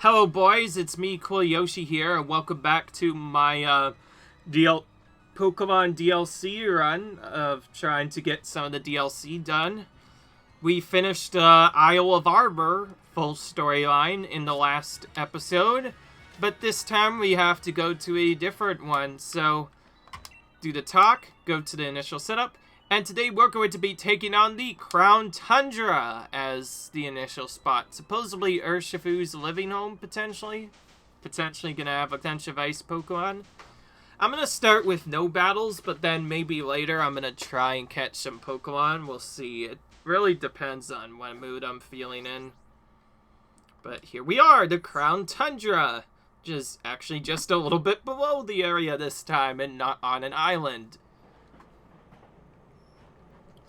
Hello boys, it's me, Cool Yoshi here, and welcome back to my Pokemon DLC run of trying to get some of the DLC done. We finished Isle of Arbor full storyline in the last episode, but this time we have to go to a different one, so do the talk, go to the initial setup, and today we're going to be taking on the Crown Tundra as the initial spot. Supposedly Urshifu's living home, potentially. Potentially gonna have a bunch of ice Pokemon. I'm gonna start with no battles, but then maybe later I'm gonna try and catch some Pokemon. We'll see. It really depends on what mood I'm feeling in. But here we are, the Crown Tundra. Which is actually just a little bit below the area this time and not on an island.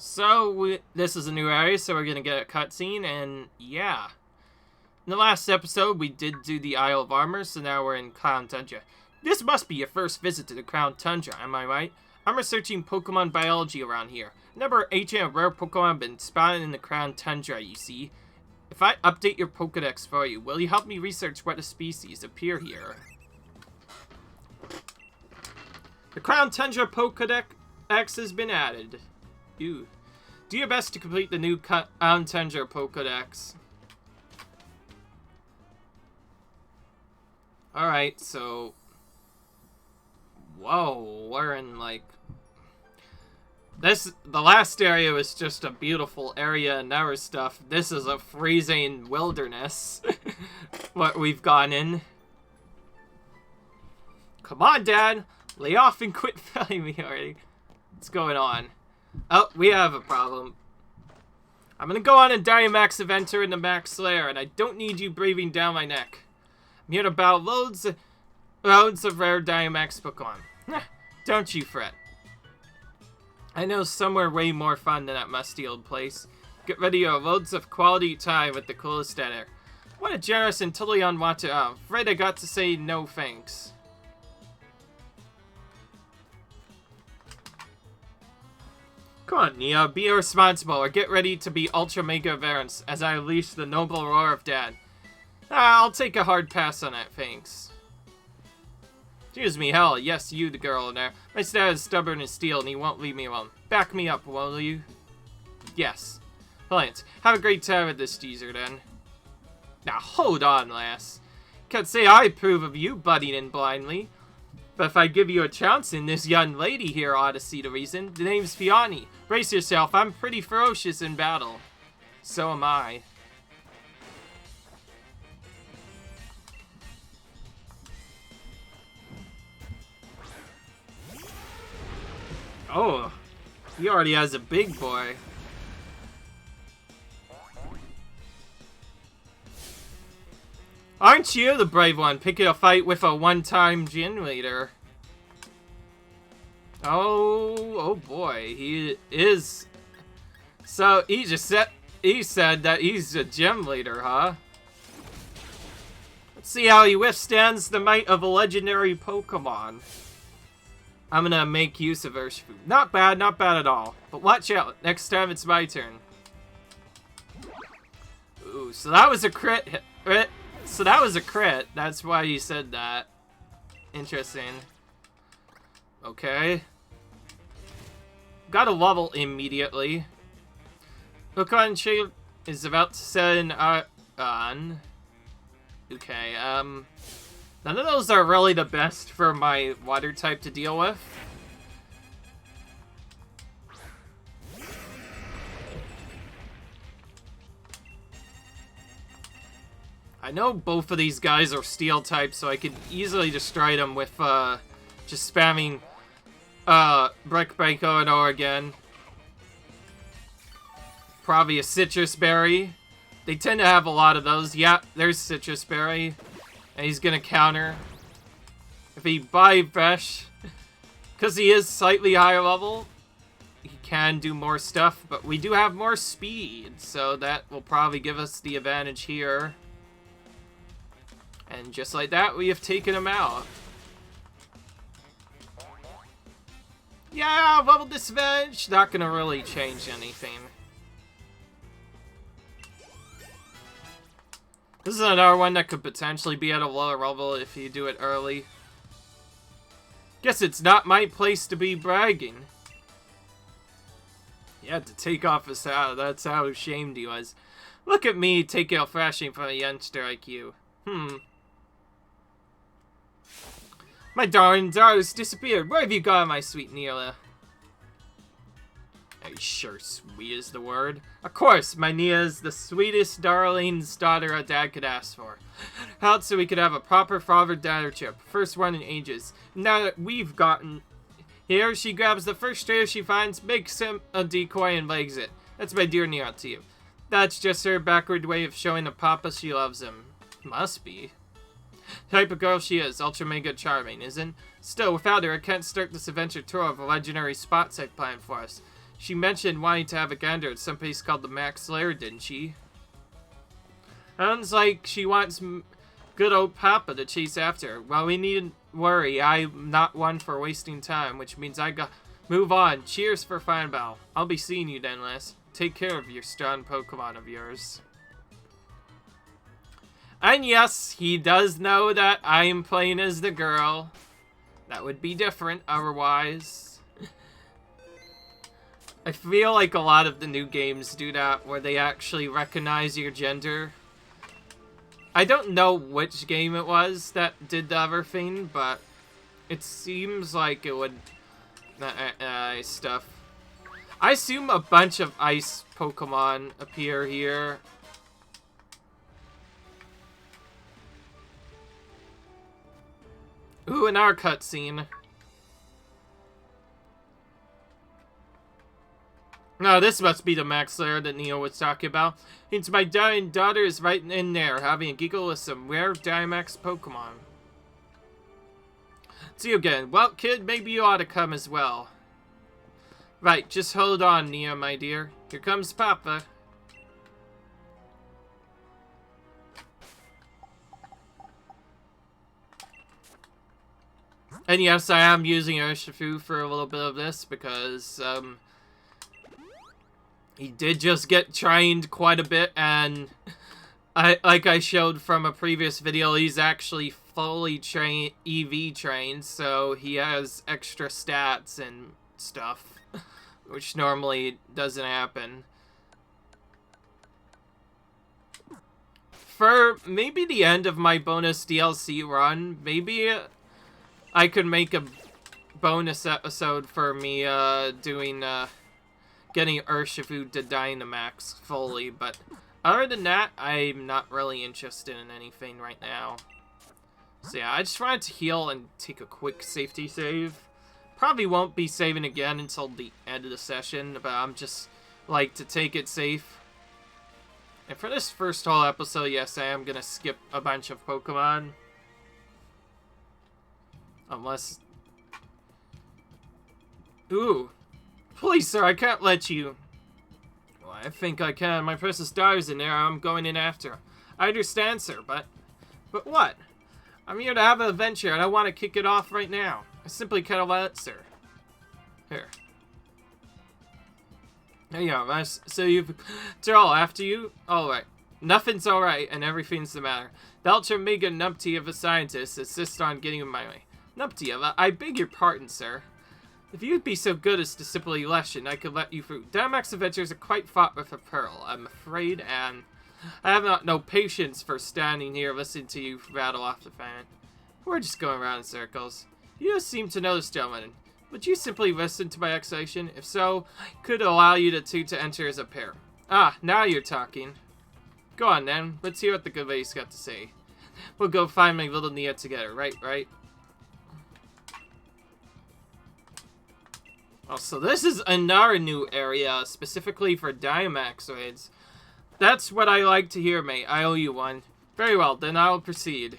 So, this is a new area, so we're going to get a cutscene, and yeah. In the last episode, we did do the Isle of Armor, so now we're in Crown Tundra. This must be your first visit to the Crown Tundra, am I right? I'm researching Pokemon biology around here. A number of ancient and rare Pokemon have been spotted in the Crown Tundra, you see. If I update your Pokedex for you, will you help me research what species appear here? The Crown Tundra Pokedex has been added. Do your best to complete the new Crown Tundra Pokedex. Alright, so... Whoa, we're in, like... The last area was just a beautiful area and other stuff. This is a freezing wilderness. What we've gone in. Come on, Dad! Lay off and quit filling me already. What's going on? Oh, we have a problem. I'm gonna go on a Dynamax adventure in the Max Lair, and I don't need you breathing down my neck. I'm here to battle loads of rare Dynamax Pokemon. Don't you fret. I know somewhere way more fun than that musty old place. Get ready for loads of quality time with the coolest editor. What a generous and totally unwanted. I'm afraid I got to say no thanks. Come on, Nia, be irresponsible or get ready to be Ultra Mega Variance as I unleash the noble roar of Dad. I'll take a hard pass on that, thanks. Excuse me, hell, yes, you, the girl in there. My dad is stubborn as steel and he won't leave me alone. Back me up, will you? Yes. Brilliant. Have a great time with this teaser, then. Now, hold on, lass. Can't say I approve of you butting in blindly. But if I give you a chance in this young lady here ought to see the reason. The name's Fiani. Brace yourself, I'm pretty ferocious in battle. So am I. Oh, he already has a big boy. Aren't you the brave one picking a fight with a one-time gym leader? Oh boy, he is. So he said that he's a gym leader, huh? Let's see how he withstands the might of a legendary Pokemon. I'm gonna make use of Urshifu. Not bad at all. But watch out, next time it's my turn. Ooh, so that was a crit hit. So that was a crit. That's why he said that. Interesting. Okay. Got a level immediately. Pokemon Shield is about to send on. Okay, none of those are really the best for my water type to deal with. I know both of these guys are steel types, so I could easily destroy them with just spamming Brick Break over again. Probably a Citrus Berry. They tend to have a lot of those. Yeah, there's Citrus Berry. And he's gonna counter. If he buy fresh, because he is slightly higher level, he can do more stuff, but we do have more speed, so that will probably give us the advantage here. And just like that, we have taken him out. Yeah, level disadvantage. Not gonna really change anything. This is another one that could potentially be at a lower level if you do it early. Guess it's not my place to be bragging. He had to take off his hat. That's how ashamed he was. Look at me taking a thrashing from a youngster like you. My darling daughter's disappeared. Where have you gone, my sweet Neela? Are you sure sweet is the word? Of course, my Neela's the sweetest darling's daughter a dad could ask for. Out so we could have a proper father-daughter trip. First one in ages. Now that we've gotten here, she grabs the first trader she finds, makes him a decoy, and legs it. That's my dear Neela to you. That's just her backward way of showing the papa she loves him. Must be. Type of girl she is, ultra mega charming, isn't? Still, without her, I can't start this adventure tour of the legendary spots I've planned for us. She mentioned wanting to have a gander at some place called the Max Lair, didn't she? Sounds like she wants good old Papa to chase after her. Well, we needn't worry. I'm not one for wasting time, which means I got move on. Cheers for fine battle. I'll be seeing you then, Les. Take care of your strong Pokemon of yours. And yes, he does know that I am playing as the girl. That would be different otherwise. I feel like a lot of the new games do that, where they actually recognize your gender. I don't know which game it was that did the other thing, but it seems like it would... stuff. I assume a bunch of ice Pokemon appear here. Ooh, an our cutscene. No, this must be the Max Lair that Neo was talking about. It's my dying daughter is right in there, having a giggle with some rare Dynamax Pokemon. See you again. Well, kid, maybe you ought to come as well. Right, just hold on, Neo, my dear. Here comes Papa. And yes, I am using Urshifu for a little bit of this because, he did just get trained quite a bit, and like I showed from a previous video, he's actually fully EV trained, so he has extra stats and stuff, which normally doesn't happen. For maybe the end of my bonus DLC run, maybe I could make a bonus episode for me doing getting Urshifu to Dynamax fully, but other than that, I'm not really interested in anything right now. So yeah, I just wanted to heal and take a quick safety save. Probably won't be saving again until the end of the session, but I'm just like to take it safe. And for this first whole episode, yes, I am gonna skip a bunch of Pokemon. Unless... Ooh. Please, sir, I can't let you. Well, I think I can. My precious daughter's in there. I'm going in after her. I understand, sir, but what? I'm here to have an adventure, and I want to kick it off right now. I simply can't allow it, sir. Here. There you go, miss. So you've... They're all after you? Alright. Nothing's alright, and everything's the matter. The Ultra Mega Numpty of a scientist insists on getting in my way. Numpty, I beg your pardon, sir. If you'd be so good as to simply lesson, I could let you through. Dynamax adventures are quite fraught with a pearl, I'm afraid, and I have not no patience for standing here listening to you rattle off the fan. We're just going around in circles. You don't seem to know this gentleman. Would you simply listen to my explanation? If so, I could allow you two to enter as a pair. Ah, now you're talking. Go on then, let's hear what the good lady's got to say. We'll go find my little Nia together, right? Oh, so this is another new area, specifically for Dynamax raids. That's what I like to hear, mate. I owe you one. Very well, then I'll proceed.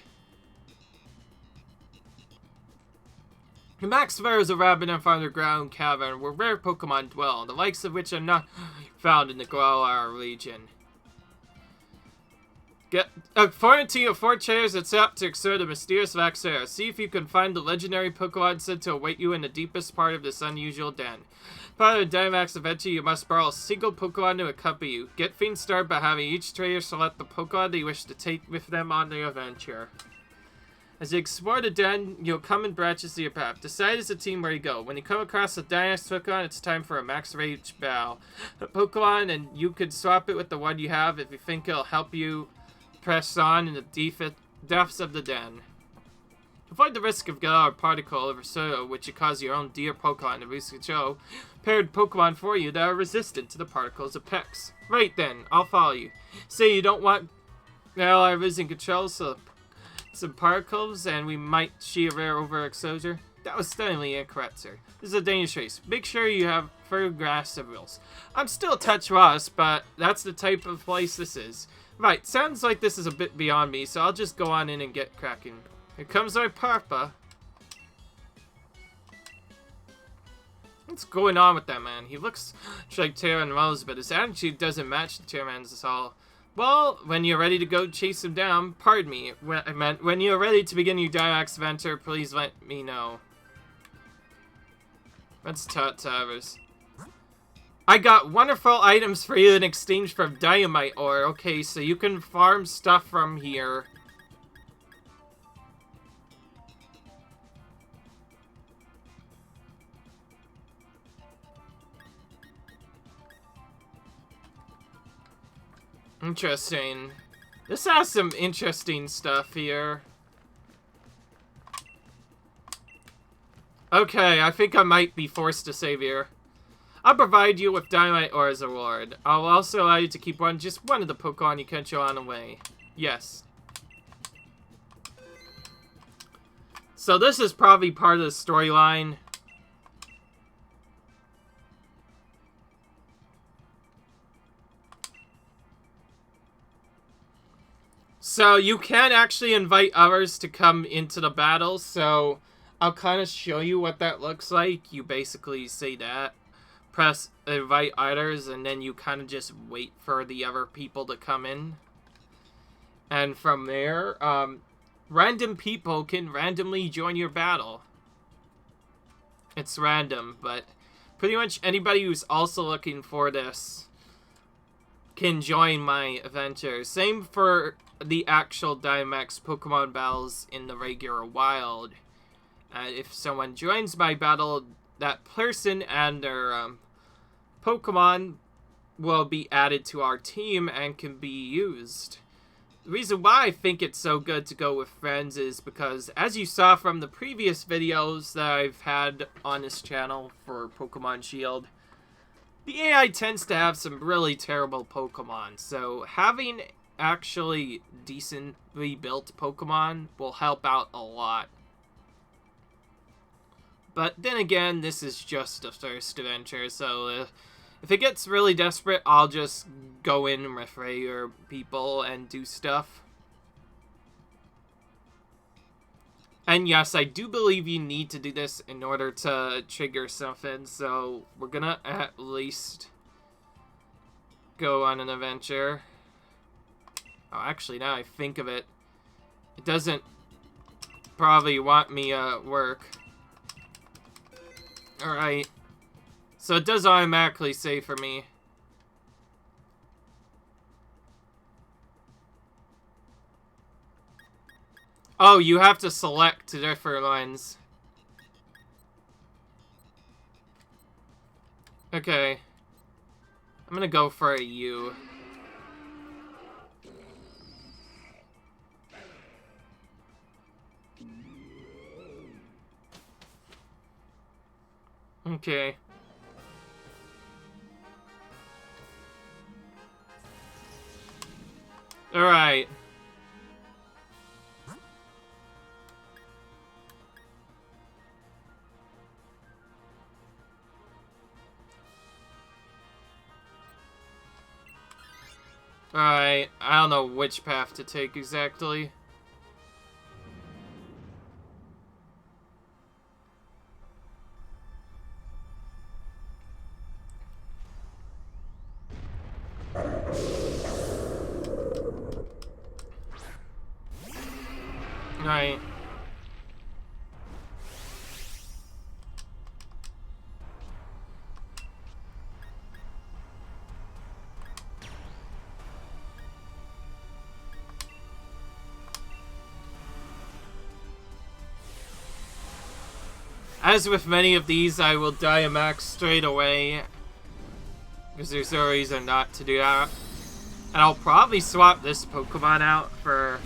The Max Fair is a labyrinth underground cavern where rare Pokemon dwell, the likes of which are not found in the Galar region. According to your 4 chairs, it's up to exert a mysterious Vaxera. See if you can find the legendary Pokemon said to await you in the deepest part of this unusual den. Part of the Dynamax adventure, you must borrow a single Pokemon to accompany you. Get things started by having each trainer select the Pokemon that you wish to take with them on the adventure. As you explore the den, you'll come in branches to your path. Decide as a team where you go. When you come across a Dynamax Pokemon, it's time for a max rage battle. A Pokemon, and you could swap it with the one you have if you think it'll help you press on in the depths of the den. Avoid the risk of Galar Particle over Soil, which would cause your own dear Pokemon to lose control. Paired Pokemon for you that are resistant to the particle's effects. Right then, I'll follow you. Say you don't want Galar losing control, so some particles, and we might see a rare overexposure. That was stunningly incorrect, sir. This is a dangerous race. Make sure you have further grasp of rules. I'm still a touch lost, but that's the type of place this is. Right, sounds like this is a bit beyond me, so I'll just go on in and get cracking. Here comes our Papa. What's going on with that man? He looks like Terran Rose, but his attitude doesn't match the Terran's at all. Well, when you're ready to go chase him down, pardon me, I meant when you're ready to begin your Dynamax adventure, please let me know. That's Towers. I got wonderful items for you in exchange for Dynamite Ore. Okay, so you can farm stuff from here. Interesting. This has some interesting stuff here. Okay, I think I might be forced to save here. I'll provide you with Dynamite Ore as a reward. I'll also allow you to keep just one of the Pokemon you catch on the way. Yes. So this is probably part of the storyline. So you can actually invite others to come into the battle, so I'll kind of show you what that looks like. You basically say that, press invite others, and then you kind of just wait for the other people to come in. And from there, random people can randomly join your battle. It's random, but pretty much anybody who's also looking for this can join my adventure. Same for the actual Dynamax Pokemon battles in the regular wild. If someone joins my battle, that person and their Pokemon will be added to our team and can be used. The reason why I think it's so good to go with friends is because, as you saw from the previous videos that I've had on this channel for Pokémon Shield, the AI tends to have some really terrible Pokemon, so having actually decently built Pokemon will help out a lot. But then again, this is just a first adventure, so if it gets really desperate, I'll just go in with regular people and do stuff. And yes, I do believe you need to do this in order to trigger something, so we're gonna at least go on an adventure. Oh, actually, now I think of it, it doesn't probably want me work. Alright. So it does automatically save for me. Oh, you have to select different lines. Okay. I'm gonna go for a U. Okay. Alright. Alright, I don't know which path to take exactly. Right. As with many of these, I will Dynamax straight away, because there's no reason not to do that. And I'll probably swap this Pokemon out for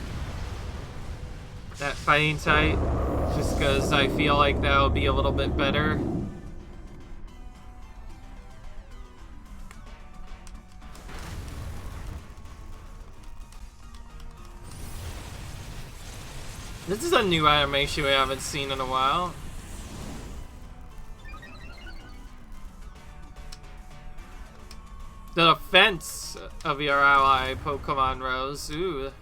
that fighting type, just because I feel like that'll be a little bit better. This is a new animation we haven't seen in a while. The defense of your ally Pokemon rose. Ooh.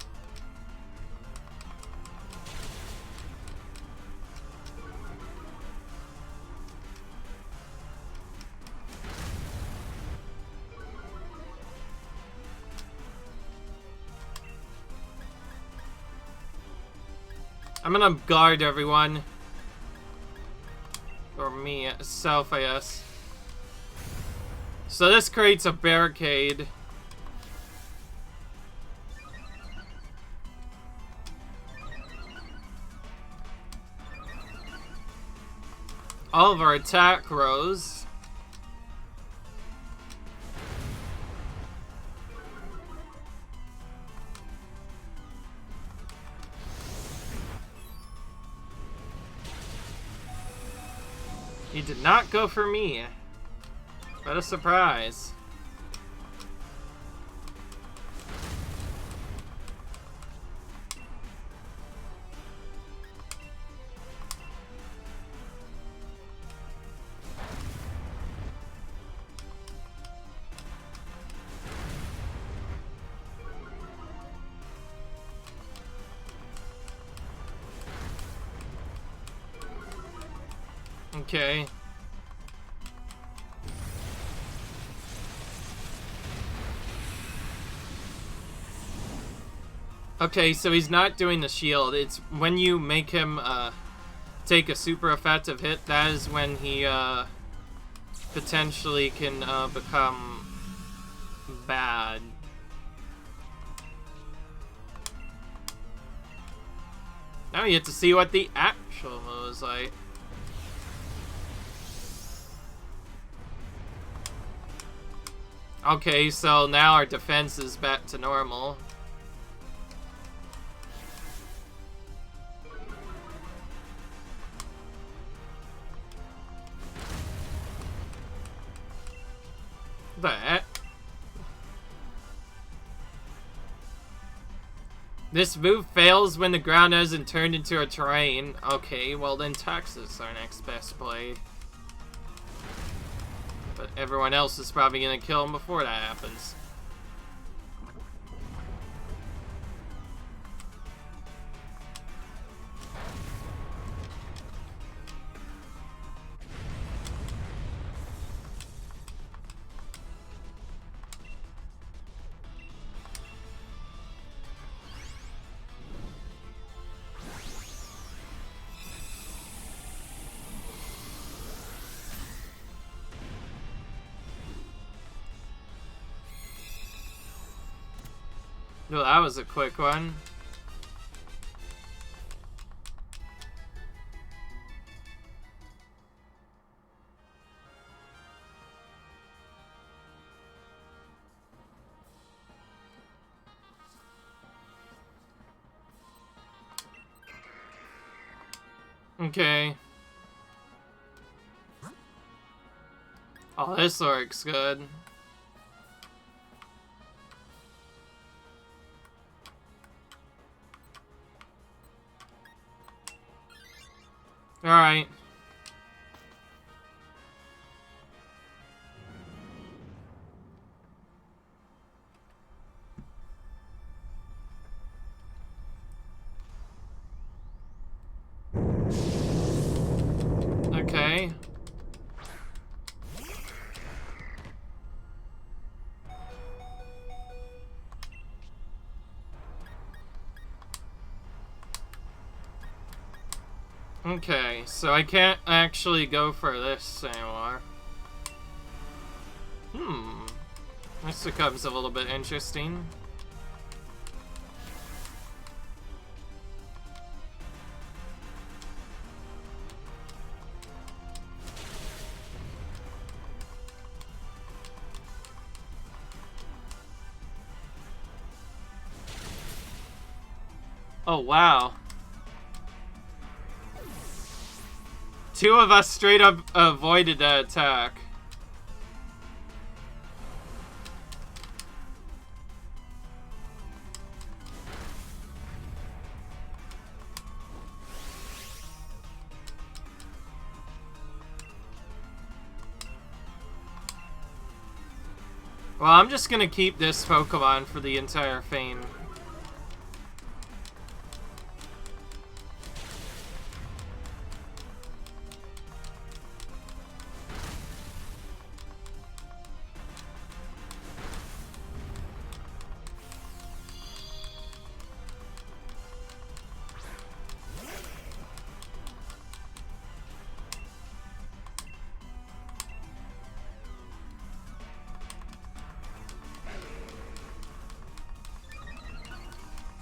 I'm gonna guard everyone. Or me, self, I guess. So this creates a barricade. All of our attack rose. He did not go for me. What a surprise. Okay. Okay, so he's not doing the shield. It's when you make him take a super effective hit, that is when he potentially can become bad. Now you get to see what the actual move is like. Okay, so now our defense is back to normal. That. This move fails when the ground hasn't turned into a terrain. Okay, well then Texas our next best play. But everyone else is probably gonna kill him before that happens. Well, that was a quick one. Okay. Oh, this looks good. Alright. Okay. Okay, so I can't actually go for this anymore. This becomes a little bit interesting. Oh, wow. Two of us straight up avoided that attack. Well, I'm just gonna keep this Pokemon for the entire thing.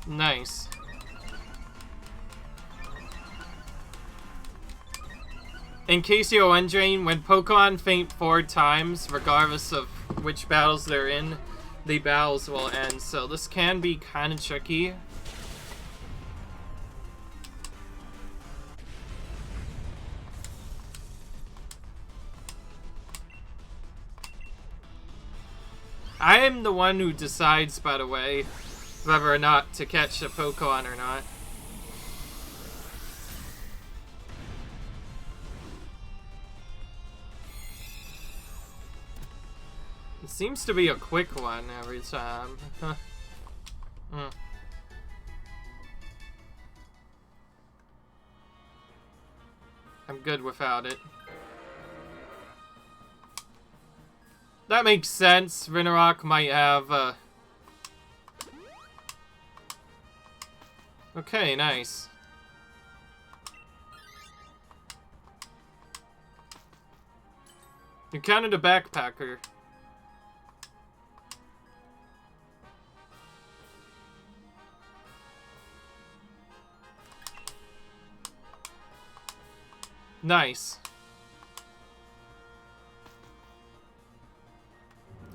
Nice. In case you're wondering, when Pokemon faint 4 times, regardless of which battles they're in, the battles will end. So this can be kind of tricky. I am the one who decides, by the way, whether or not to catch a Pokemon or not. It seems to be a quick one every time. I'm good without it. That makes sense. Rinnerock might have Okay, nice. You counted a backpacker. Nice.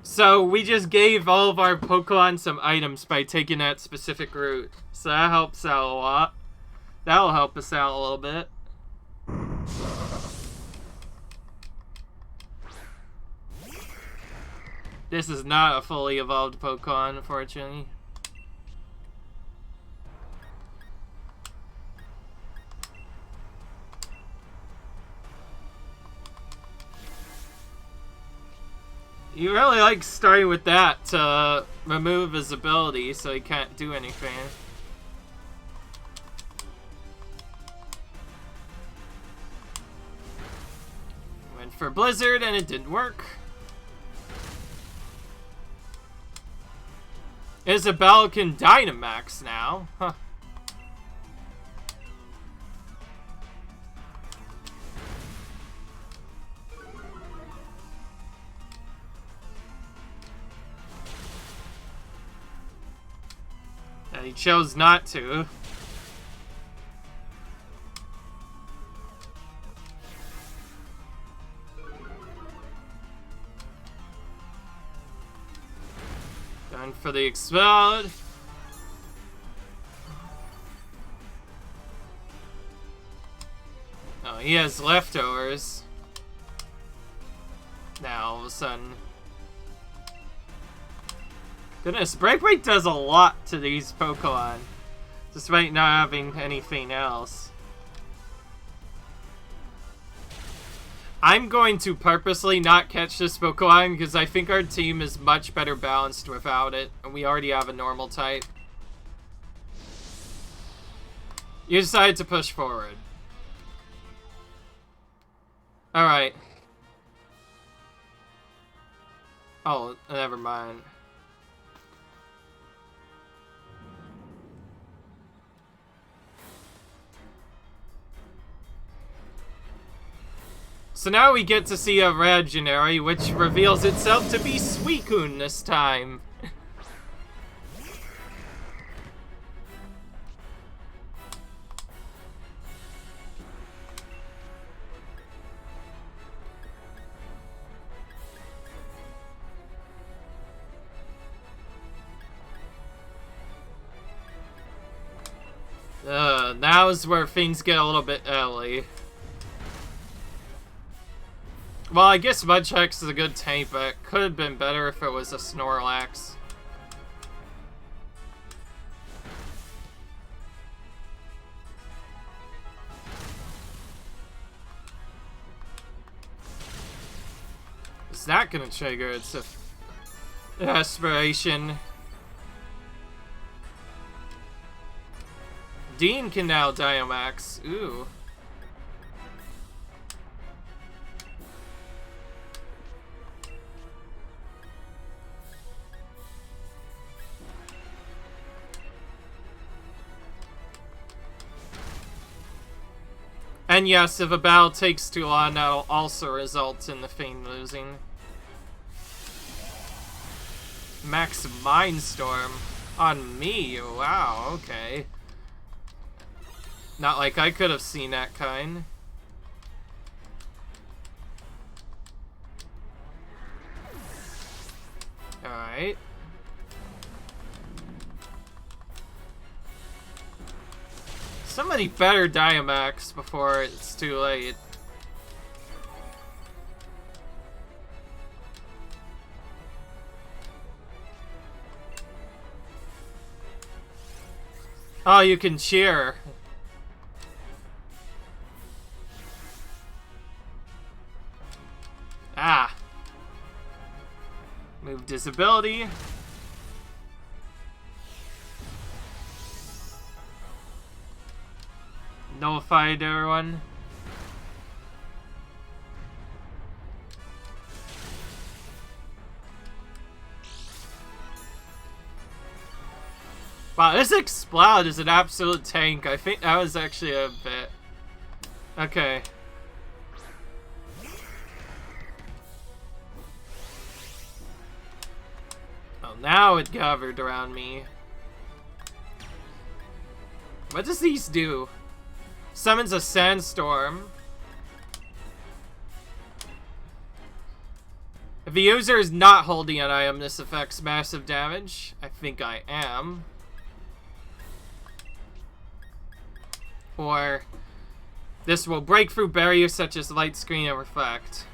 So, we just gave all of our Pokemon some items by taking that specific route. So that helps out a lot. That'll help us out a little bit. This is not a fully evolved Pokemon, unfortunately. You really like starting with that to remove his ability so he can't do anything. Went for Blizzard and it didn't work. Isabelle can Dynamax now. Huh. And he chose not to. Going for the explode. Oh, he has leftovers. Now all of a sudden. Goodness, Break Break does a lot to these Pokemon, despite not having anything else. I'm going to purposely not catch this Pokemon because I think our team is much better balanced without it, and we already have a normal type. You decided to push forward. Alright. Oh, never mind. So now we get to see a Reginary, which reveals itself to be Suicune this time. Now's where things get a little bit early. Well, I guess Mudchucks is a good tank, but it could have been better if it was a Snorlax. Is that gonna trigger its aspiration? Dean can now Diomax. Ooh. And yes, if a battle takes too long, that'll also result in the Fiend losing. Max Mindstorm on me. Wow, okay. Not like I could have seen that kind. Alright. Somebody better Diomax before it's too late. Oh, you can cheer. Ah. Move disability. Nullified everyone. Wow, this Explode is an absolute tank. I think that was actually a bit... Okay. Oh, now it gathered around me. What does these do? Summons a Sandstorm. If the user is not holding an item, this affects massive damage. I think I am. Or this will break through barriers such as light screen and reflect.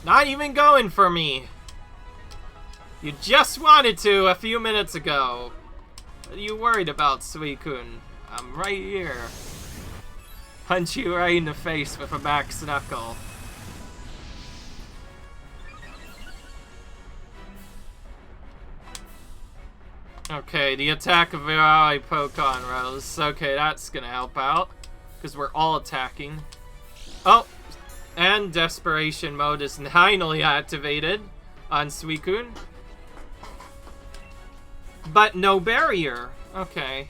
Not even going for me. You just wanted to a few minutes ago. What are you worried about, Suicune? I'm right here. Punch you right in the face with a max knuckle. Okay, the attack of ally Pokemon Rose. Okay, that's gonna help out. Because we're all attacking. Oh! And Desperation Mode is finally activated on Suicune. But no barrier. Okay.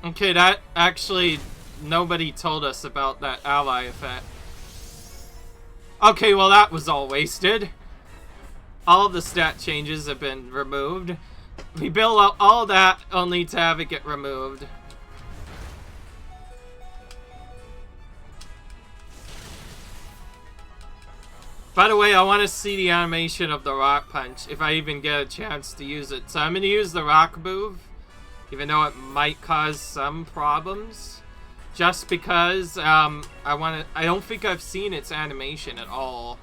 Okay, that actually, nobody told us about that ally effect. Okay, well that was all wasted. All of the stat changes have been removed. We build out all that only to have it get removed. By the way, I want to see the animation of the Rock Punch, if I even get a chance to use it. So I'm going to use the Rock move. Even though it might cause some problems, just because I don't think I've seen its animation at all.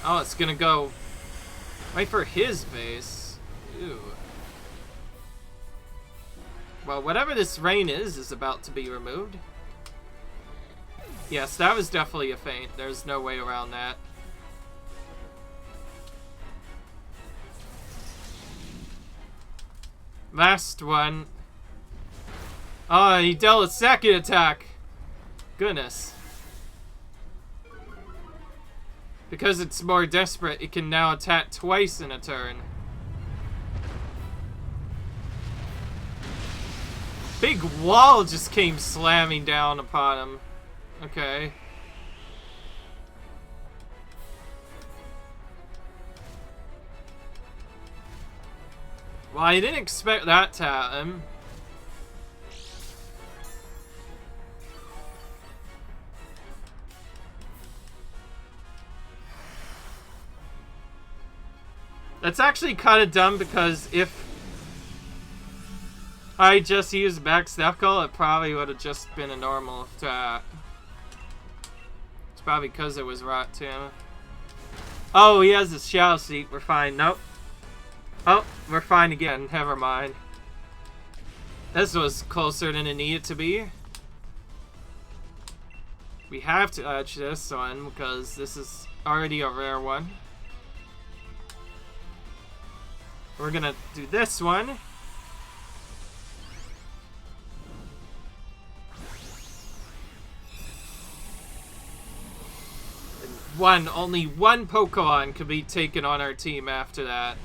Oh, it's gonna go right for his base. Ew. Well, whatever this rain is about to be removed. Yes, that was definitely a feint. There's no way around that. Last one. Oh, he dealt a second attack. Goodness. Because it's more desperate, it can now attack twice in a turn. Big wall just came slamming down upon him. Okay. Well, I didn't expect that to happen. That's actually kind of dumb because if I just used Max Knuckle, it probably would have just been a normal attack. It's probably because it was rot to him. Oh, he has his Shadow Seat. We're fine. Nope. Oh, we're fine again. Never mind. This was closer than it needed to be. We have to edge this one because this is already a rare one. We're gonna do this one. Only one Pokemon could be taken on our team after that.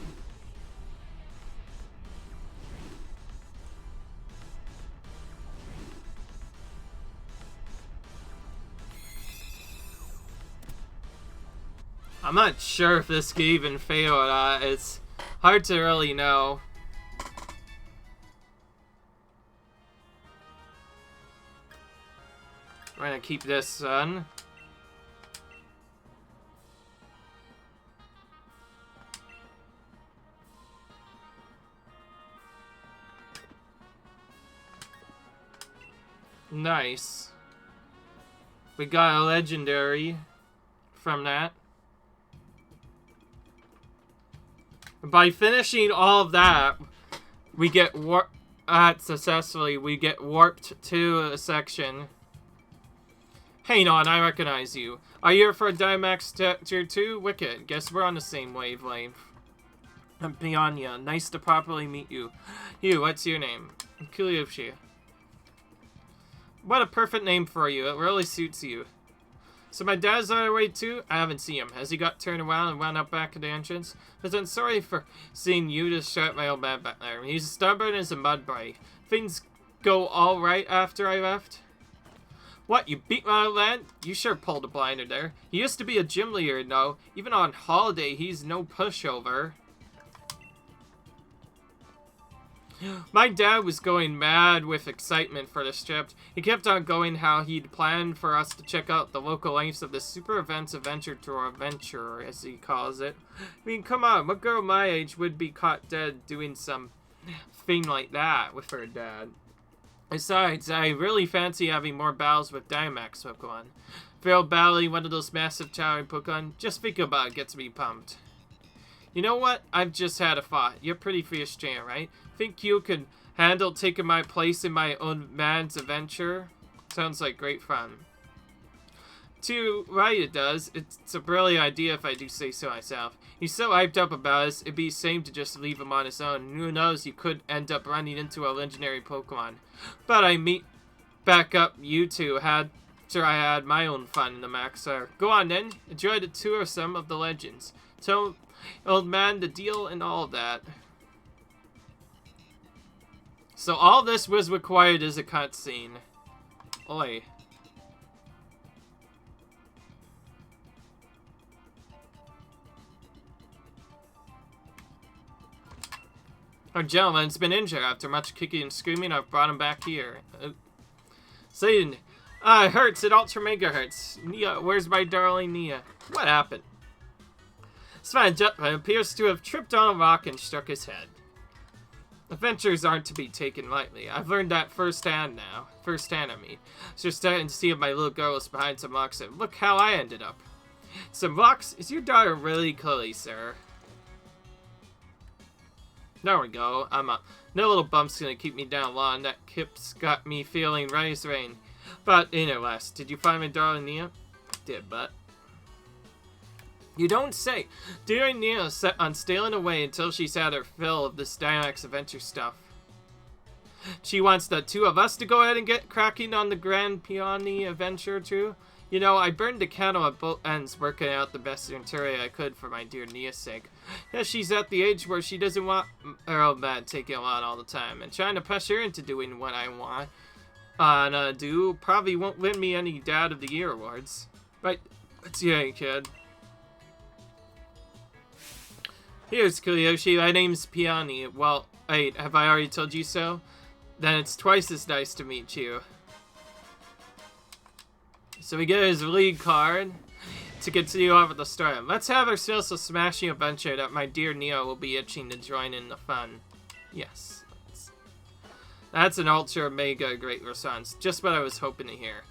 I'm not sure if this could even fail or not. It's hard to really know. We're gonna keep this on. Nice. We got a legendary from that. By finishing all of that, we get successfully. We get warped to a section. Hang on, I recognize you. Are you here for a Dynamax Tier 2? Wicked. Guess we're on the same wavelength. I'm Pianya. Nice to properly meet you. You, what's your name? Kuliyoshi. What a perfect name for you. It really suits you. So my dad's on the way too? I haven't seen him. Has he got turned around and wound up back at the entrance? But I'm sorry for seeing you distract my old man back there. He's stubborn as a mud bite. Things go all right after I left? What, you beat my old man? You sure pulled a blinder there. He used to be a gym leader, though. Even on holiday, he's no pushover. My dad was going mad with excitement for this trip. He kept on going how he'd planned for us to check out the local lengths of the Super Events Adventure Tour Adventure, as he calls it. I mean, come on, what girl my age would be caught dead doing some thing like that with her dad? Besides, I really fancy having more battles with Dynamax Pokemon. Failed battling one of those massive towering Pokemon, just thinking about it gets me pumped. You know what? I've just had a thought. You're pretty fierce, Jan, right? Think you could handle taking my place in my own man's adventure? Sounds like great fun. Too right it does. It's a brilliant idea if I do say so myself. He's so hyped up about us, it'd be a shame to just leave him on his own. And who knows, you could end up running into a legendary Pokemon. But I meet back up you two after I had my own fun in the Maxar. Go on then, enjoy the tour of some of the legends. Tell old man the deal and all of that. So all this was required as a cutscene. Oi. Our gentleman's been injured. After much kicking and screaming, I've brought him back here. Saying, it hurts. It ultra mega hurts. Nia, where's my darling Nia? What happened? This fine gentleman appears to have tripped on a rock and struck his head. Adventures aren't to be taken lightly. I've learned that firsthand now. Firsthand, I mean. So you're starting to see if my little girl is behind some rocks and look how I ended up. Some rocks? Is your daughter really Chloe, sir? There we go. I'm up. No little bump's gonna keep me down long. That kip's got me feeling right as rain. But anyways, did you find my darling Nia? I did, but you don't say. Dear Nia is set on stealing away until she's had her fill of this Dynamax adventure stuff. She wants the two of us to go ahead and get cracking on the Grand Peony adventure too. You know, I burned the candle at both ends working out the best interior I could for my dear Nia's sake. Yeah, she's at the age where she doesn't want her old man taking on all the time, and trying to pressure her into doing what I want do probably won't win me any Dad of the Year awards. But, it's yay, kid. Here's Kyoshi, my name's Peony. Well, wait, have I already told you so? Then it's twice as nice to meet you. So we get his lead card to continue on with the story. Let's have ourselves a smashing adventure that my dear Neo will be itching to join in the fun. Yes. That's an ultra mega great response. Just what I was hoping to hear.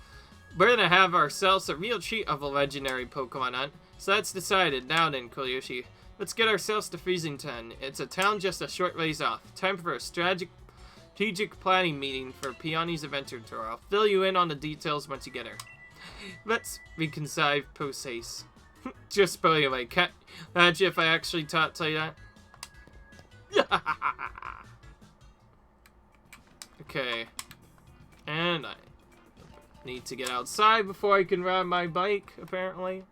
We're gonna have ourselves a real treat of a legendary Pokemon hunt. So that's decided. Now then, Kyoshi. Let's get ourselves to Freezington. It's a town just a short ways off. Time for a strategic planning meeting for Peony's adventure tour. I'll fill you in on the details once you get her. Let's reconcile post haste. Just by the way, can't imagine if I actually tell you that. Okay. And I need to get outside before I can ride my bike, apparently.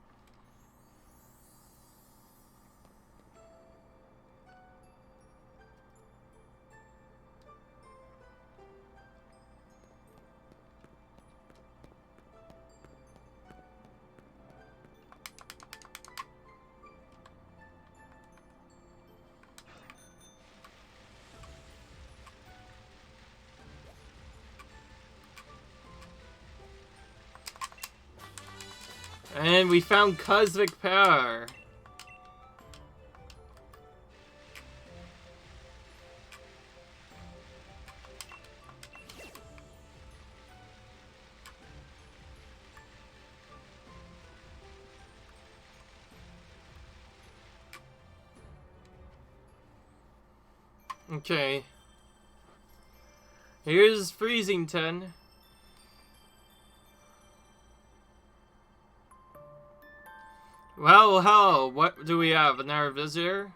And we found Cosmic Power. Okay. Here's Freezington. Well, hello, what do we have? Another visitor?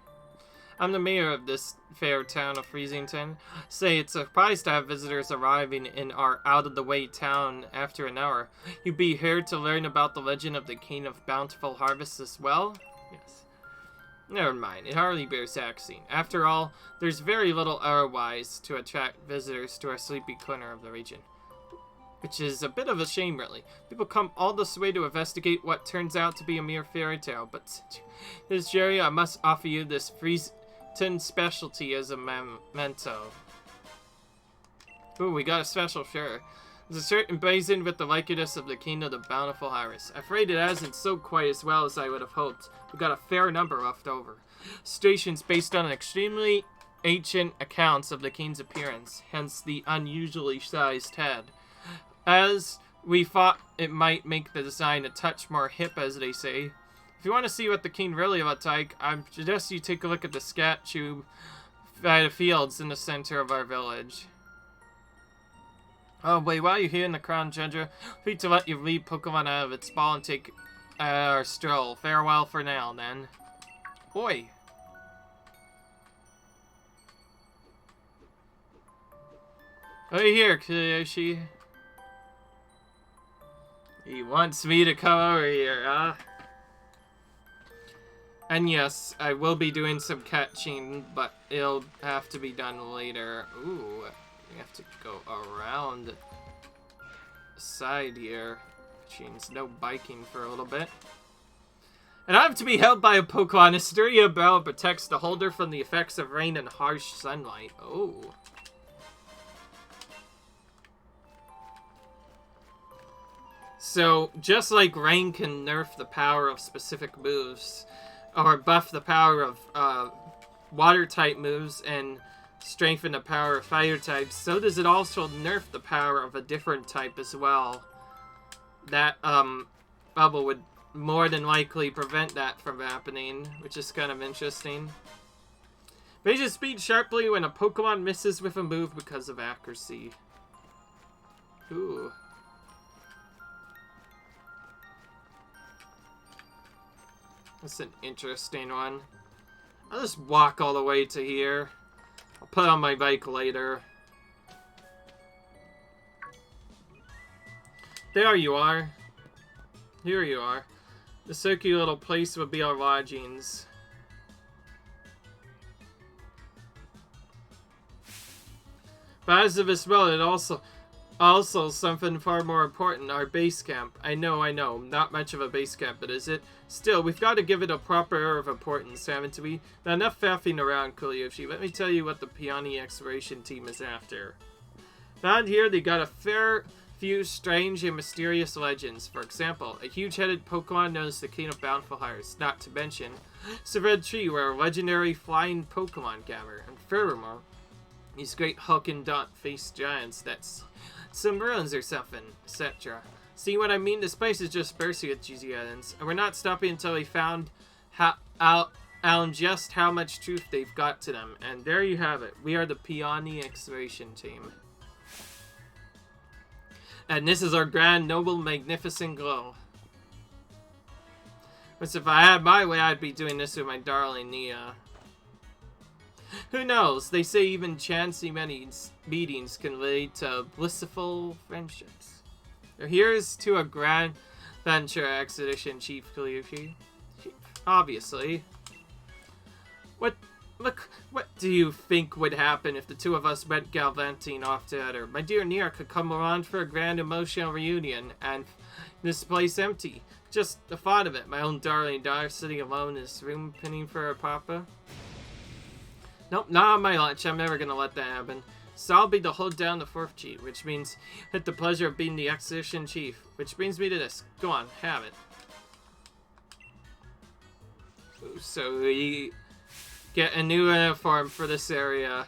I'm the mayor of this fair town of Freezington. Say, it's a surprise to have visitors arriving in our out-of-the-way town after an hour. You be here to learn about the legend of the King of Bountiful Harvests as well? Yes. Never mind, it hardly bears asking. After all, there's very little otherwise to attract visitors to our sleepy corner of the region. Which is a bit of a shame, really. People come all this way to investigate what turns out to be a mere fairy tale, but this Jerry, I must offer you this Freezington specialty as a memento. Ooh, we got a special, sure. There's a shirt emblazoned with the likeness of the King of the Bountiful Harvest. Afraid it hasn't sold quite as well as I would have hoped. We got a fair number left over. Stations based on extremely ancient accounts of the King's appearance, hence the unusually sized head. As we thought it might make the design a touch more hip, as they say. If you want to see what the king really looks like, I suggest you take a look at the statue by the fields in the center of our village. Oh, wait, while you're here in the Crown Tundra, free to let you lead Pokemon out of its ball and take our stroll. Farewell for now, then. Oi! Right here, Kyoshi. He wants me to come over here, huh? And yes, I will be doing some catching, but it'll have to be done later. Ooh, we have to go around the side here, which means no biking for a little bit. And I have to be held by a Pokemon. Asteria Bell protects the holder from the effects of rain and harsh sunlight. Oh. So, just like rain can nerf the power of specific moves, or buff the power of water-type moves and strengthen the power of fire types, so does it also nerf the power of a different type as well. That bubble would more than likely prevent that from happening, which is kind of interesting. Raises speed sharply when a Pokemon misses with a move because of accuracy. Ooh. That's an interesting one. I'll just walk all the way to here. I'll put on my bike later. There you are. Here you are. The circular little place would be our lodgings. But as of as well, it also something far more important, our base camp. I know, not much of a base camp, but is it? Still, we've got to give it a proper air of importance, haven't we? Now, enough faffing around, Yoshi. Let me tell you what the Peony Exploration Team is after. Found here, they got a fair few strange and mysterious legends. For example, a huge-headed Pokemon known as the King of Bountiful Hearts, not to mention it's a red tree where a legendary flying Pokemon gather. And furthermore, these great Hulk and Dot-faced giants that's some ruins or something, etc. See what I mean? This place is just bursting with cheesy items, and we're not stopping until we found out just how much truth they've got to them. And there you have it. We are the Peony Exploration Team. And this is our grand, noble, magnificent glow. But if I had my way, I'd be doing this with my darling Nia. Who knows? They say even chancy meetings can lead to blissful friendships. So here's to a grand venture expedition, Chief Kaliushi. Obviously. What do you think would happen if the two of us went galvanting off together? My dear Nia could come around for a grand emotional reunion, and this place empty. Just the thought of it, my own darling daughter sitting alone in this room pinning for her papa. Nope, not on my lunch. I'm never gonna let that happen. So I'll be to hold down the fourth chief, which means hit the pleasure of being the expedition chief. Which brings me to this. Go on, have it. So we get a new uniform for this area.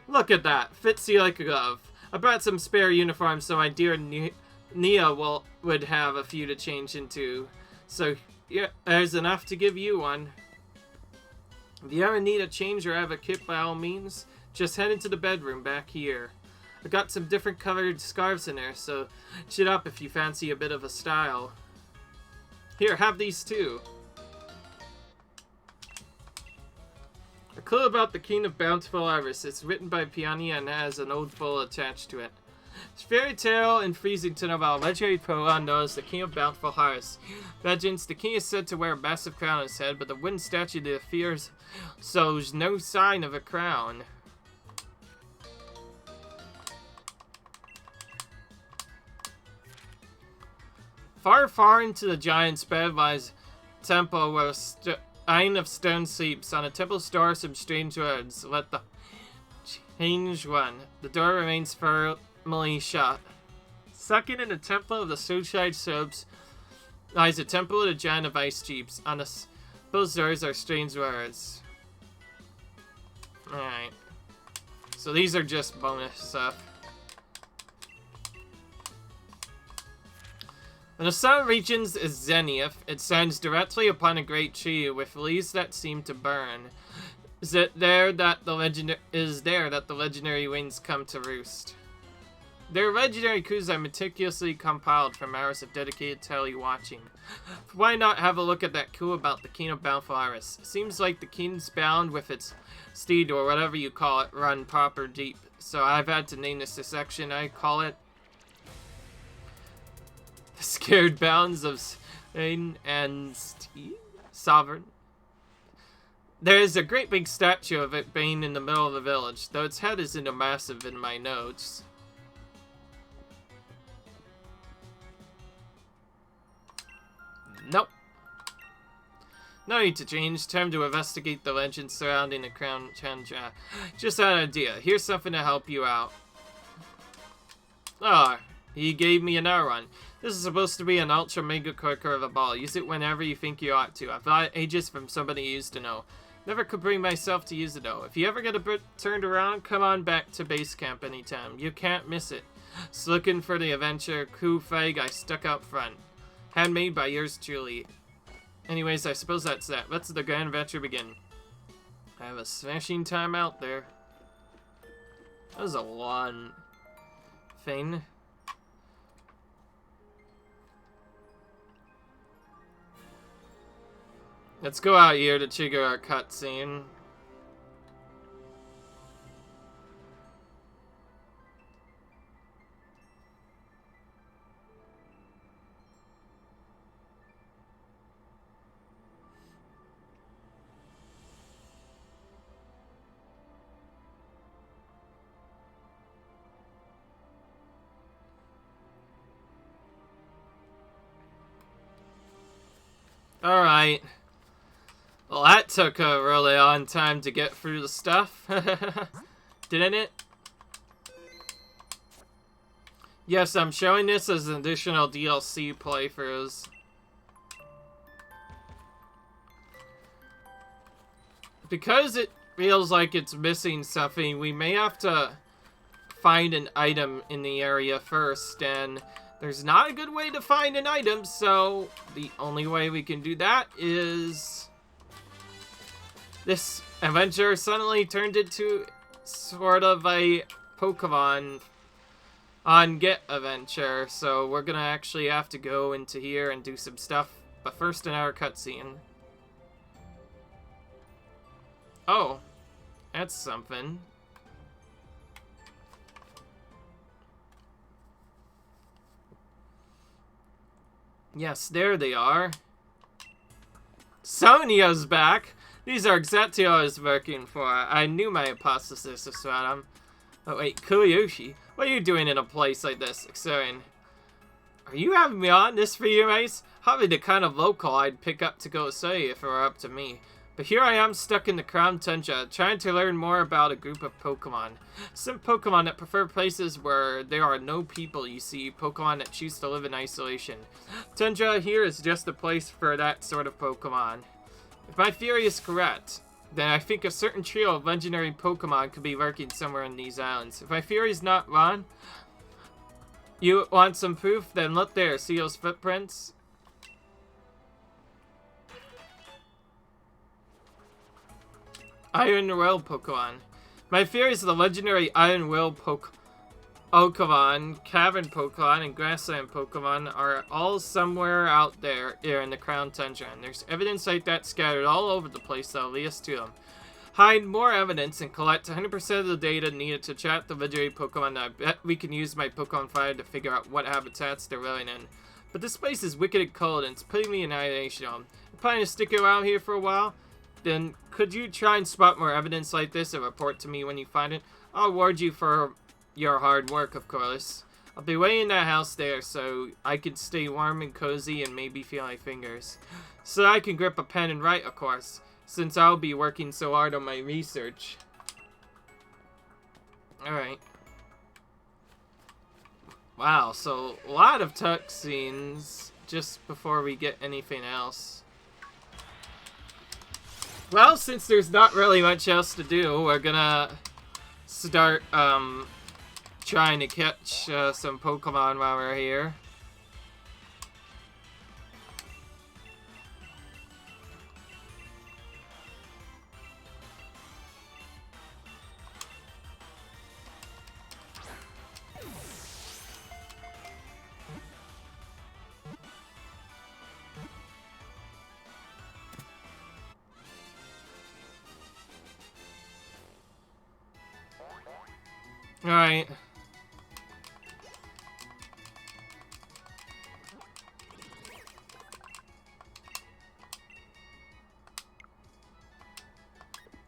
Look at that. Fits you like a glove. I brought some spare uniforms so my dear Nia would have a few to change into. So yeah, there's enough to give you one. If you ever need a change or have a kit, by all means, just head into the bedroom back here. I got some different colored scarves in there, so shit up if you fancy a bit of a style. Here, have these too. A clue about the King of Bountiful Iris. It's written by Peony and has an old foal attached to it. It's fairy tale and freezing to know about a legendary Pokemon known as the King of Bountiful Hearts. Legends, the king is said to wear a massive crown on his head, but the wooden statue that appears shows no sign of a crown. Far, far into the giant's bed lies a temple where a Iron of Stone sleeps. On a temple's door, some strange words. Let the change run. The door remains firmly shut. Second in the temple of the Sunshine Sobs lies a temple of the giant of ice jeeps. On those doors are strange words. Alright. So these are just bonus stuff. When the sun reaches its zenith, it stands directly upon a great tree with leaves that seem to burn. Is there that the legendary winds come to roost? Their legendary clues are meticulously compiled from hours of dedicated tele-watching. Why not have a look at that clue about the King of Bountiful Iris? Seems like the king's bound with its steed, or whatever you call it, run proper deep. So I've had to name this section. I call it the Scared Bounds of Spain and Sovereign. There is a great big statue of it being in the middle of the village, though its head isn't massive in my notes. Nope. No need to change. Time to investigate the legends surrounding the Crown Tundra. Just had an idea. Here's something to help you out. Ah, he gave me another one. This is supposed to be an ultra mega quicker of a ball. Use it whenever you think you ought to. I've got ages from somebody who used to know. Never could bring myself to use it though. If you ever get a bit turned around, come on back to base camp anytime. You can't miss it. Just looking for the adventure coup fag I stuck out front. Handmade by yours truly. Anyways, I suppose that's that. Let's the grand adventure begin. I have a smashing time out there. That was a long thing. Let's go out here to trigger our cutscene. Alright. Well, that took a really long time to get through the stuff. Didn't it? Yes, I'm showing this as an additional DLC playthroughs. Because it feels like it's missing something, we may have to find an item in the area first, and there's not a good way to find an item, so the only way we can do that is... This adventure suddenly turned into sort of a Pokemon on Get adventure, so we're gonna actually have to go into here and do some stuff, but first in our cutscene. Oh, that's something. Yes, there they are. Sonia's back! These are exactly what I was working for. I knew my hypothesis was right. Oh wait, Kuyoshi, what are you doing in a place like this? Exciting. Are you having me on this for you, Ace? Probably the kind of local I'd pick up to go say if it were up to me. But here I am stuck in the Crown Tundra, trying to learn more about a group of Pokemon. Some Pokemon that prefer places where there are no people, you see. Pokemon that choose to live in isolation. Tundra here is just a place for that sort of Pokemon. If my theory is correct, then I think a certain trio of legendary Pokemon could be lurking somewhere in these islands. If my theory is not wrong, you want some proof? Then look there, see those footprints? Iron Will Pokemon. My theory is the legendary Iron Will Pokemon, Cavern Pokemon, and Grassland Pokemon are all somewhere out there in the Crown Tundra, and there's evidence like that scattered all over the place that'll lead us to them. Hide more evidence and collect 100% of the data needed to track the legendary Pokemon. I bet we can use my Pokemon Finder to figure out what habitats they're living in. But this place is wicked and cold, and it's putting me in isolation. I'm planning to stick around here for a while. Then could you try and spot more evidence like this and report to me when you find it? I'll reward you for your hard work, of course. I'll be waiting in that house there so I can stay warm and cozy and maybe feel my fingers. So I can grip a pen and write, of course, since I'll be working so hard on my research. Alright. Wow, so a lot of cutscenes just before we get anything else. Well, since there's not really much else to do, we're gonna start trying to catch some Pokemon while we're here. Alright.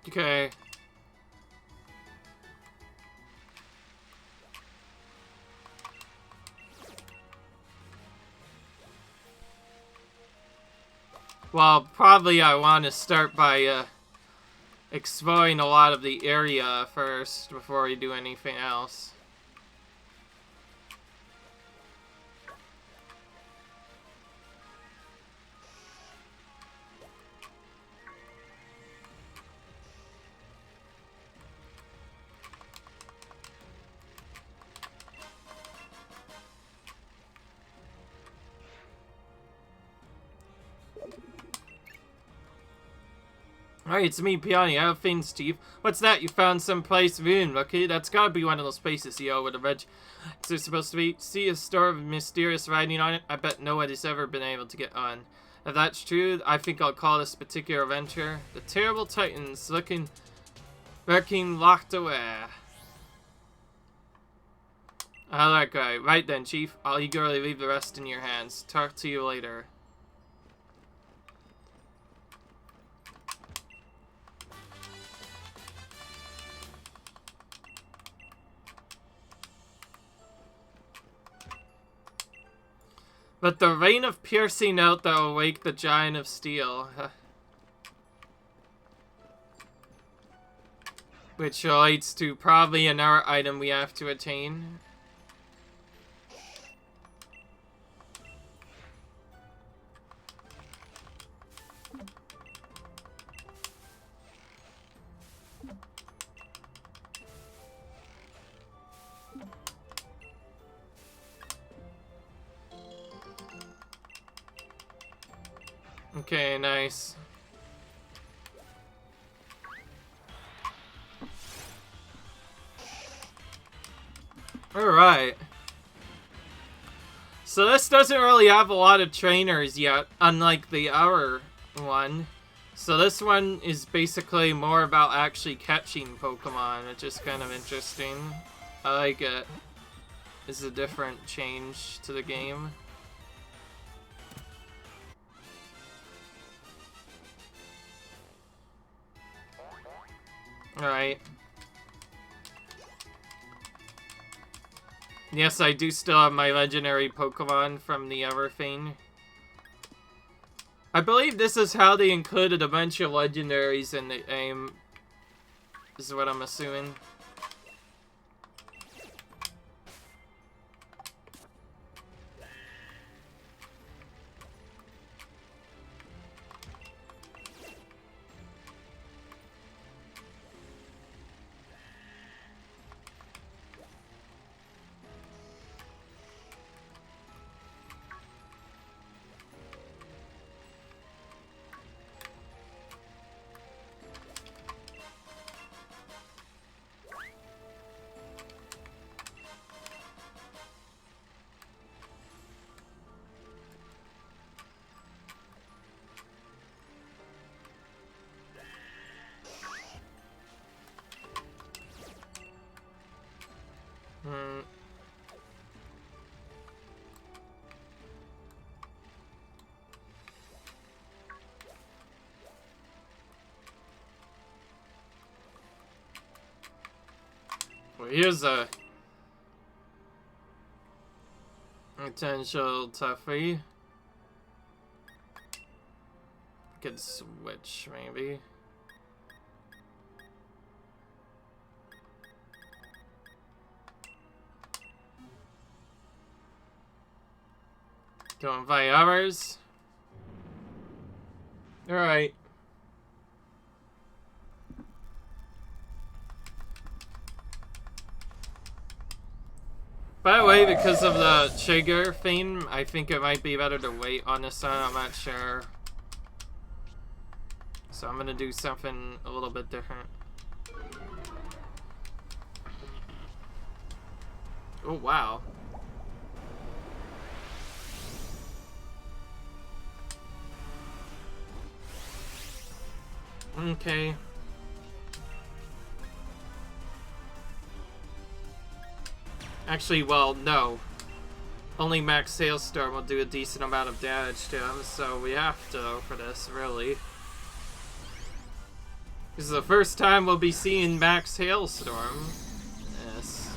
Okay. Well, probably I want to start by exploring a lot of the area first before we do anything else. Alright, it's me, Peony. I have things, Chief. What's that? You found some place ruined, Rookie? That's gotta be one of those places, yo, with a veg. Is there supposed to be? See a store of mysterious writing on it? I bet nobody's ever been able to get on. If that's true, I think I'll call this particular adventure The Terrible Titans Lurking Locked Away. Alright, guy. Right then, Chief. I'll eagerly leave the rest in your hands. Talk to you later. But the rain of piercing out that will wake the giant of steel. Which relates to probably another item we have to attain. Okay, nice. Alright. So this doesn't really have a lot of trainers yet, unlike the other one. So this one is basically more about actually catching Pokemon, which is kind of interesting. I like it. It's a different change to the game. Alright. Yes, I do still have my legendary Pokemon from the other thing. I believe this is how they included a bunch of legendaries in the game. This is what I'm assuming. Well, here's a potential toughie. Could switch, maybe. Don't invite others. Alright. By the way, because of the trigger thing, I think it might be better to wait on this one. I'm not sure. So I'm gonna do something a little bit different. Oh, wow. Okay. Actually, well, no. Only Max Hailstorm will do a decent amount of damage to him, so we have to go for this, really. This is the first time we'll be seeing Max Hailstorm in this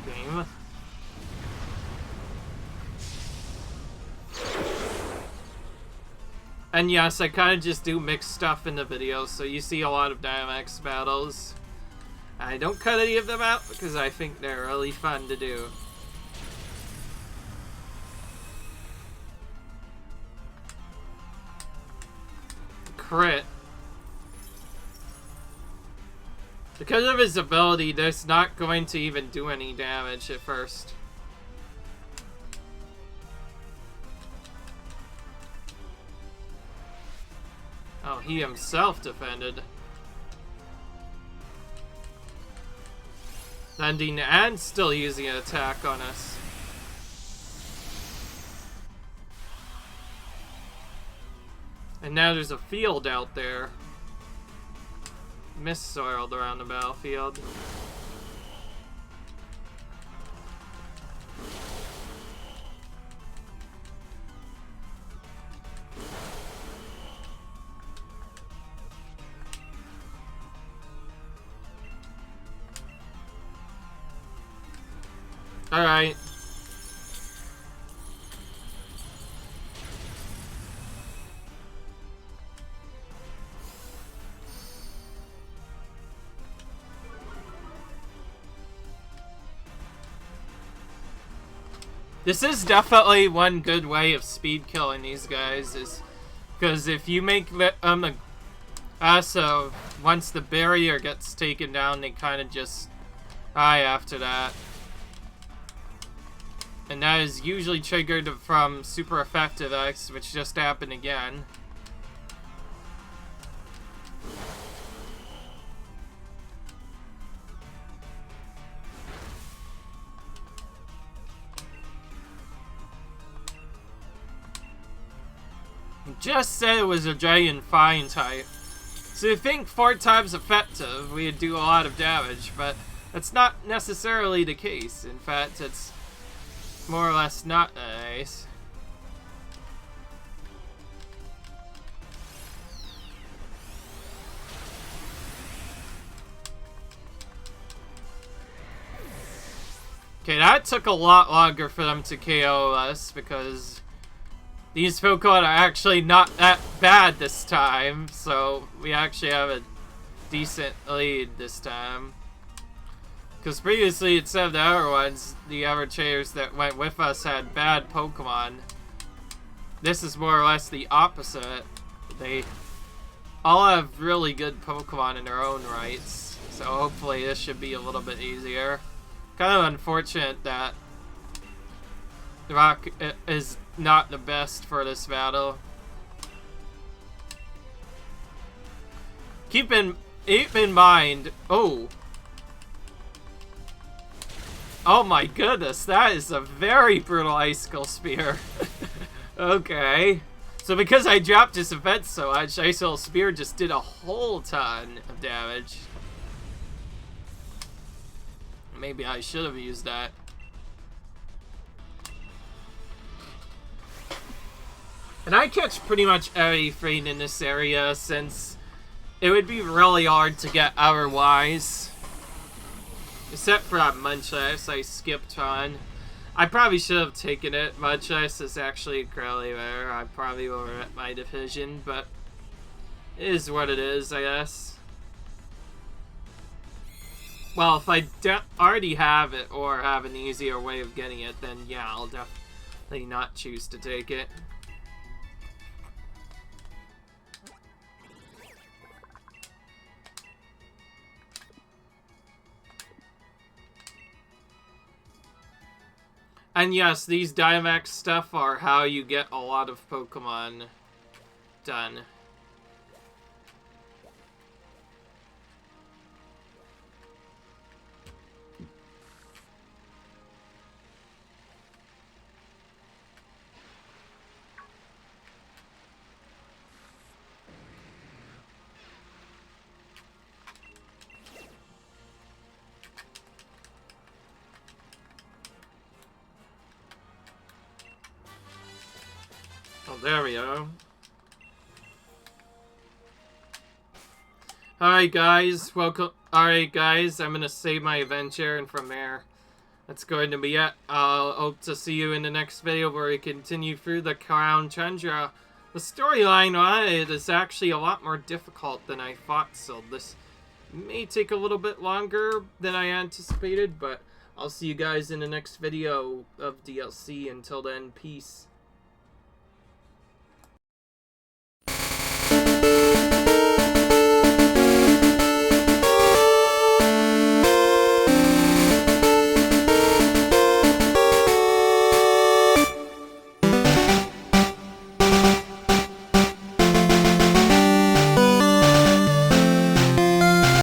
game. And yes, I kind of just do mixed stuff in the videos, so you see a lot of Dynamax battles. I don't cut any of them out because I think they're really fun to do. Crit. Because of his ability, that's not going to even do any damage at first. Oh, he himself defended. Landing and still using an attack on us. And now there's a field out there. Mist soiled around the battlefield. Alright. This is definitely one good way of speed killing these guys, is because if you make so once the barrier gets taken down, they kind of just die after that. And that is usually triggered from super effective X, which just happened again. Just said it was a Dragon Fine type. So you think 4 times effective, we'd do a lot of damage, but that's not necessarily the case. In fact, it's more or less not nice. Okay, that took a lot longer for them to KO us because these Pokemon are actually not that bad this time, so we actually have a decent lead this time. Because previously, instead of the other ones, the other trainers that went with us had bad Pokemon. This is more or less the opposite. They all have really good Pokemon in their own rights, so hopefully this should be a little bit easier. Kind of unfortunate that the rock is not the best for this battle. Keep in mind. Oh my goodness, that is a very brutal Icicle Spear. Okay. So because I dropped his defense so much, Icicle Spear just did a whole ton of damage. Maybe I should have used that. And I catch pretty much everything in this area since it would be really hard to get otherwise. Except for that Munchlax I skipped on. I probably should have taken it. Munchlax is actually incredibly rare. I probably will regret my decision, but it is what it is, I guess. Well, if I already have it or have an easier way of getting it, then yeah, I'll definitely not choose to take it. And yes, these Dynamax stuff are how you get a lot of Pokemon done. Oh, there we go. Alright guys, welcome. Alright guys, I'm gonna save my adventure, and from there, that's going to be it. I'll hope to see you in the next video where we continue through the Crown Tundra. The storyline on it is actually a lot more difficult than I thought, so this may take a little bit longer than I anticipated, but I'll see you guys in the next video of DLC. Until then, peace.